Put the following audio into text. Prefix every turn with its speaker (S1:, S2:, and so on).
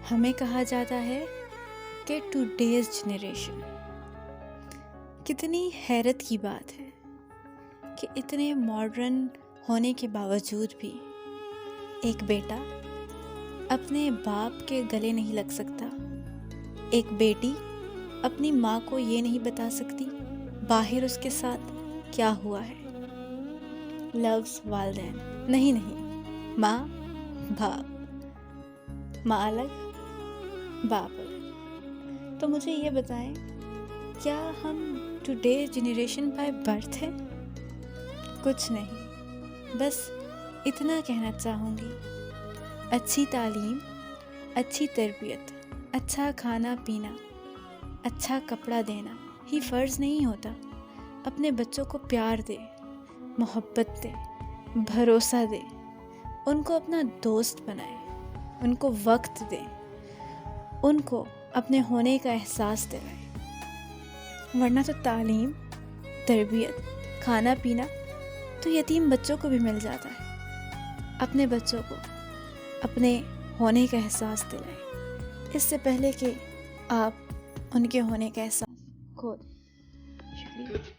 S1: हमें कहा जाता है कि टुडेज जनरेशन, कितनी हैरत की बात है कि इतने मॉडर्न होने के बावजूद भी एक बेटा अपने बाप के गले नहीं लग सकता, एक बेटी अपनी माँ को ये नहीं बता सकती बाहर उसके साथ क्या हुआ है। लव्स वालदैन नहीं, माँ बाप, माँ अलग बाप अलग। तो मुझे ये बताएं, क्या हम टुडे जनरेशन बाय बर्थ है? कुछ नहीं, बस इतना कहना चाहूँगी, अच्छी तालीम, अच्छी तरबियत, अच्छा खाना पीना, अच्छा कपड़ा देना ही फ़र्ज़ नहीं होता। अपने बच्चों को प्यार दे, मोहब्बत दे, भरोसा दे, उनको अपना दोस्त बनाए, उनको वक्त दे, उनको अपने होने का एहसास दिलाए। वरना तो तालीम, तरबियत, खाना पीना तो यतीम बच्चों को भी मिल जाता है। अपने बच्चों को अपने होने का एहसास दिलाए, इससे पहले कि आप उनके होने का एहसास खो दें। शुक्रिया।